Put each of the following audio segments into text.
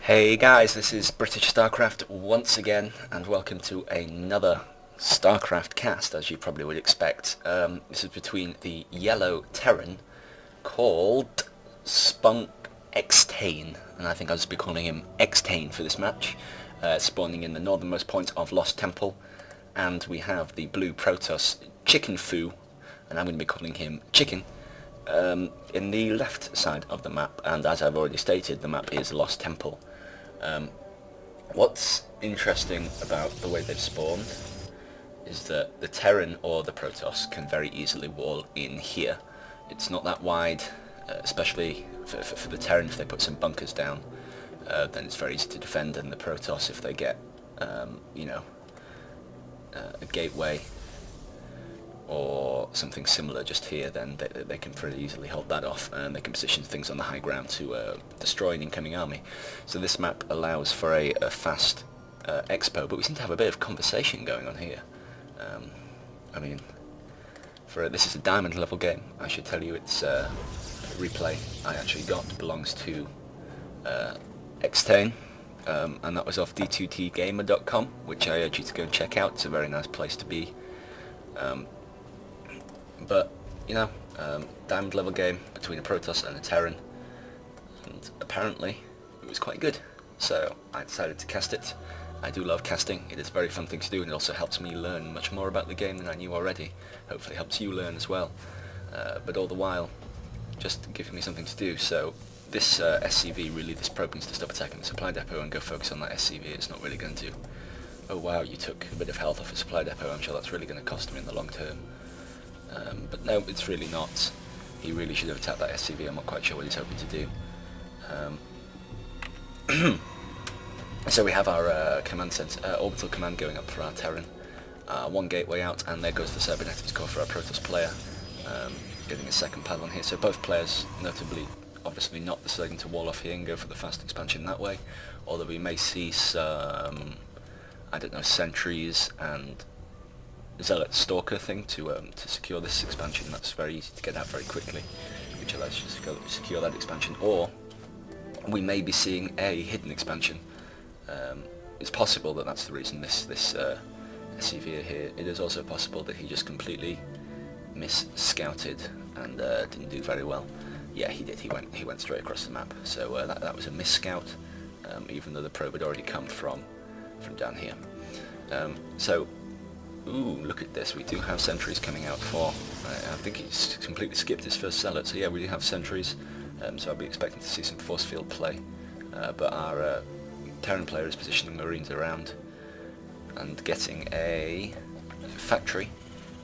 Hey guys, this is British StarCraft once again, and welcome to another StarCraft cast, as you probably would expect. This is between the yellow Terran called Spunk Xtain, and I think I'll just be calling him Xtain for this match, spawning in the northernmost point of Lost Temple, and we have the blue Protoss ChickenFoo, and I'm going to be calling him Chicken, in the left side of the map, and as I've already stated, the map is Lost Temple. What's interesting about the way they've spawned is that the Terran or the Protoss can very easily wall in here. It's not that wide, especially for the Terran. If they put some bunkers down, then it's very easy to defend, and the Protoss, if they get a gateway or something similar just here, then they can pretty easily hold that off, and they can position things on the high ground to destroy an incoming army. So this map allows for a fast expo, but we seem to have a bit of conversation going on here. I mean, this is a diamond level game. I should tell you, it's replay I actually got belongs to Xtain, and that was off d2tgamer.com, which I urge you to go and check out. It's a very nice place to be. But, diamond level game between a Protoss and a Terran, and apparently it was quite good, so I decided to cast it. I do love casting. It is a very fun thing to do, and it also helps me learn much more about the game than I knew already. Hopefully helps you learn as well, but all the while just giving me something to do. So this SCV, really, this probe needs to stop attacking the supply depot and go focus on that SCV. It's not really going to... Oh wow, you took a bit of health off a supply depot. I'm sure that's really going to cost me in the long term. But no, it's really not. He really should have attacked that SCV. I'm not quite sure what he's hoping to do. So we have our command center, orbital command going up for our Terran. One gateway out, and there goes the cybernetics core for our Protoss player, getting a second pad on here. So both players, notably, obviously not deciding to wall off here and go for the fast expansion that way, although we may see some, I don't know, sentries and Zealot Stalker thing to secure this expansion. That's very easy to get out very quickly, which allows you to secure that expansion. Or we may be seeing a hidden expansion. It's possible that that's the reason this SCV here. It is also possible that he just completely mis-scouted and didn't do very well. Yeah, he did. He went straight across the map. So that was a mis-scout, even though the probe had already come from down here. Ooh, look at this. We do have sentries coming out for... I think he's completely skipped his first zealot, so yeah, we do have sentries. So I'll be expecting to see some force field play. But our Terran player is positioning Marines around and getting a factory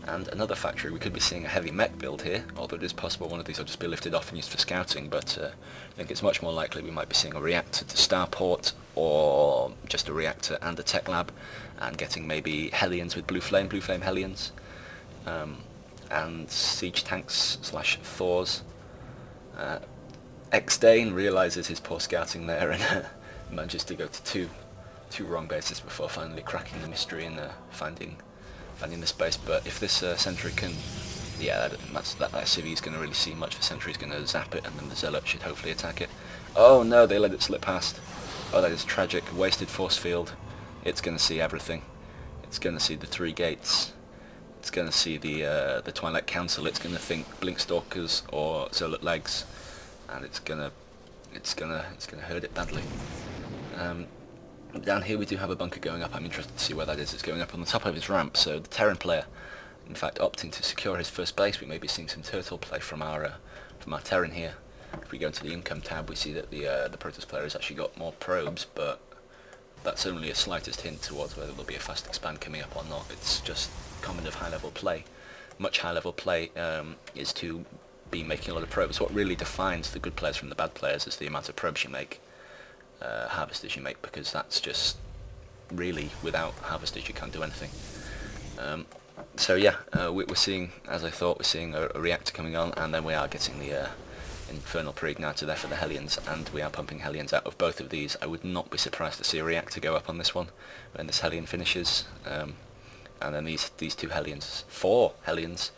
and another factory. We could be seeing a heavy mech build here, although it is possible one of these will just be lifted off and used for scouting, but I think it's much more likely we might be seeing a reactor to starport, or just a reactor and a tech lab, and getting maybe Hellions with blue flame Hellions, and siege tanks / Thors. Xtain realises his poor scouting there and manages to go to two wrong bases before finally cracking the mystery and finding the space. But if this sentry can, yeah, that SCV is going to really see much. The sentry is going to zap it, and then the zealot should hopefully attack it. Oh no, they let it slip past. Oh, that is tragic. Wasted force field. It's going to see everything. It's going to see the 3 gates. It's going to see the Twilight Council. It's going to think Blink Stalkers or Zealot Legs, and it's gonna hurt it badly. Down here we do have a bunker going up. I'm interested to see where that is. It's going up on the top of his ramp. So the Terran player, in fact, opting to secure his first base. We may be seeing some turtle play from our Terran here. If we go into the income tab, we see that the Protoss player has actually got more probes, but that's only a slightest hint towards whether there'll be a fast expand coming up or not. It's just common of high-level play. Much high-level play is to be making a lot of probes. What really defines the good players from the bad players is the amount of probes you make, harvesters you make, because that's just really, without harvesters you can't do anything. So yeah, we're seeing, as I thought, we're seeing a reactor coming on, and then we are getting the Infernal Pre-Igniter there for the Hellions, and we are pumping Hellions out of both of these. I would not be surprised to see a reactor go up on this one when this Hellion finishes, and then these 2 Hellions, 4 Hellions,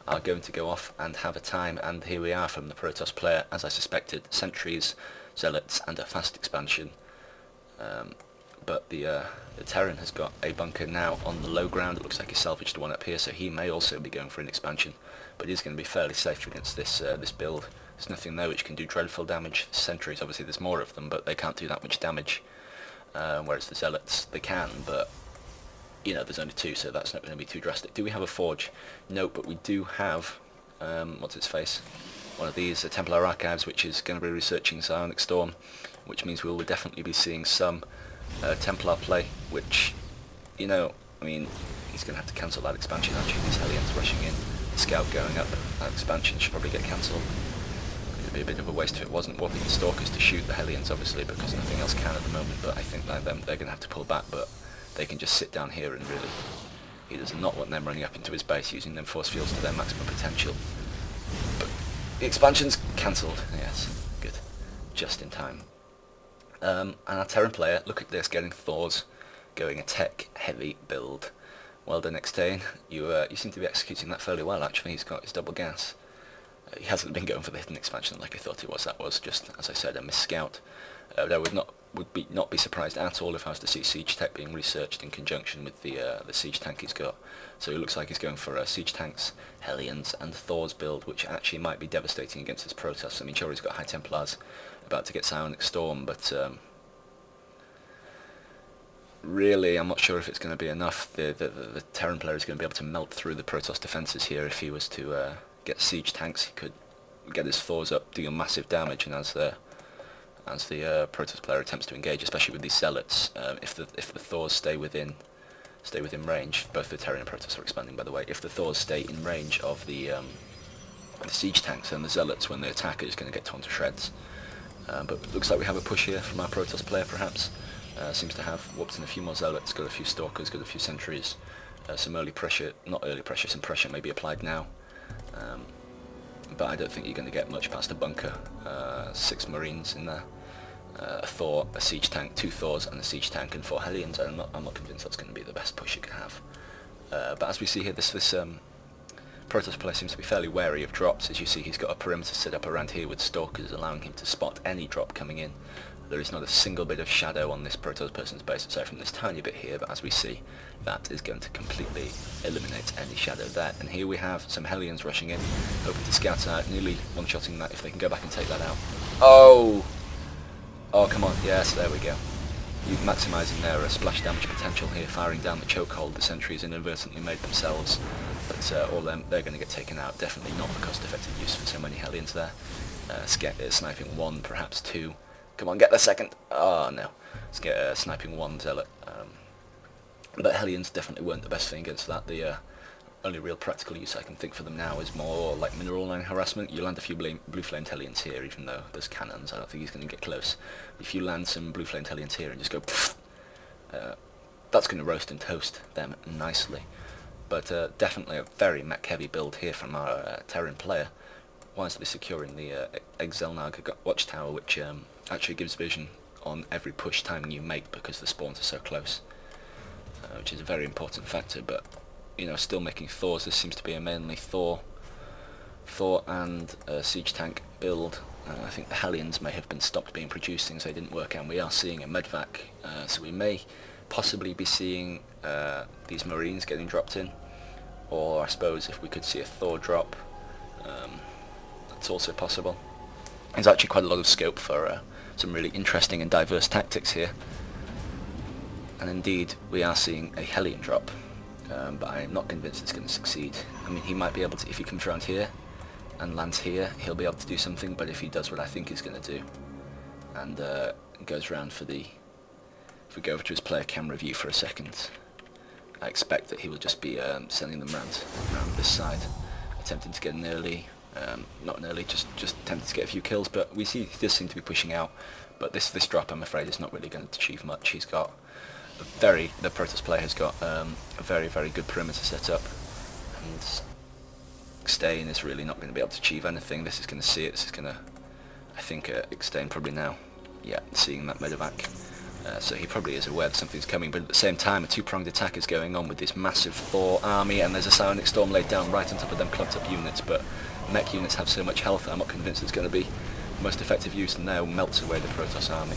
are going to go off and have a time, and here we are from the Protoss player, as I suspected, sentries, zealots, and a fast expansion. But the Terran has got a bunker now on the low ground. It looks like he salvaged one up here, so he may also be going for an expansion. But he's going to be fairly safe against this build. There's nothing there which can do dreadful damage. Sentries, obviously there's more of them, but they can't do that much damage. Whereas the Zealots, they can, but you know, there's only 2, so that's not going to be too drastic. Do we have a forge? No, but we do have, what's its face? One of these Templar Archives, which is going to be researching Psionic Storm, which means we will definitely be seeing some Templar play, which, you know, I mean, he's going to have to cancel that expansion actually. These Hellions rushing in, the Scout going up, that expansion should probably get cancelled. It'd be a bit of a waste if it wasn't warping the Stalkers to shoot the Hellions, obviously, because nothing else can at the moment, but I think that they're going to have to pull back, but they can just sit down here and really, he does not want them running up into his base using them force fields to their maximum potential. But the expansion's cancelled, yes, good, just in time. And our Terran player, look at this, getting Thors, going a tech-heavy build. Well done, Xtain. You seem to be executing that fairly well, actually. He's got his double gas. He hasn't been going for the hidden expansion like I thought he was. That was just, as I said, a miss-scout. I would not be surprised at all if I was to see Siege Tech being researched in conjunction with the Siege Tank he's got. So it looks like he's going for Siege Tanks, Hellions, and Thor's build, which actually might be devastating against his Protoss. I mean, sure, he's got High Templars about to get Psionic Storm, but really, I'm not sure if it's going to be enough. The Terran player is going to be able to melt through the Protoss defences here. If he was to get Siege Tanks, he could get his Thors up, deal massive damage, and as the Protoss player attempts to engage, especially with these Zealots, if the Thors stay within range, both the Terran and Protoss are expanding, by the way. If the Thors stay in range of the Siege Tanks, and the Zealots, when they attack, are just going to get torn to shreds. But it looks like we have a push here from our Protoss player, perhaps. Seems to have whooped in a few more Zealots, got a few Stalkers, got a few Sentries, some early pressure, not early pressure, some pressure may be applied now. But I don't think you're going to get much past a bunker. 6 Marines in there, a Thor, a Siege Tank, 2 Thors and a Siege Tank and 4 Hellions. I'm not convinced that's going to be the best push you can have. But as we see here, this Protoss player seems to be fairly wary of drops. As you see, he's got a perimeter set up around here with Stalkers, allowing him to spot any drop coming in. There is not a single bit of shadow on this Protoss person's base, aside from this tiny bit here, but as we see, that is going to completely eliminate any shadow there. And here we have some Hellions rushing in, hoping to scout out, nearly one-shotting that if they can go back and take that out. Oh! Oh, come on, yes, there we go. You're maximising their splash damage potential here, firing down the chokehold. The sentries inadvertently made themselves, but all them, they're going to get taken out. Definitely not a cost-effective use for so many Hellions there. Sniping 1, perhaps 2. Come on, get the second. Oh, no. Let's get sniping 1 Zealot. But Hellions definitely weren't the best thing against that. The only real practical use I can think for them now is more like mineral line harassment. You land a few blue flamed Hellions here, even though there's cannons. I don't think he's going to get close. If you land some blue flamed Hellions here and just go pfft, that's going to roast and toast them nicely. But definitely a very mech heavy build here from our Terran player. Wisely securing the Xelnag watchtower, which actually gives vision on every push timing you make because the spawns are so close, which is a very important factor. But you know, still making Thors. This seems to be a mainly Thor and Siege Tank build. I think the Hellions may have been stopped being produced, things they didn't work out. And we are seeing a medvac, so we may possibly be seeing these Marines getting dropped in, or I suppose if we could see a Thor drop. It's also possible. There's actually quite a lot of scope for some really interesting and diverse tactics here. And indeed, we are seeing a Hellion drop, but I am not convinced it's going to succeed. I mean, he might be able to, if he comes around here and lands here, he'll be able to do something, but if he does what I think he's going to do, and goes around for the, if we go over to his player camera view for a second, I expect that he will just be sending them round this side, attempting to get an early, not an early, just attempting to get a few kills. But we see he does seem to be pushing out. But this drop, I'm afraid, is not really going to achieve much. He's got the Protoss player has got a very good perimeter set up, and Xtain is really not going to be able to achieve anything. This is going to see it. This is going to, I think, Xtain probably now, yeah, seeing that medevac. So he probably is aware that something's coming, but at the same time a two-pronged attack is going on with this massive Thor army, and there's a Psionic Storm laid down right on top of them clumped up units, but mech units have so much health I'm not convinced it's going to be the most effective use, and now melts away the Protoss army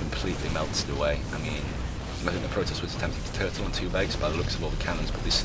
completely melted away. I mean, I think the Protoss was attempting to turtle on 2 bases by the looks of all the cannons, but this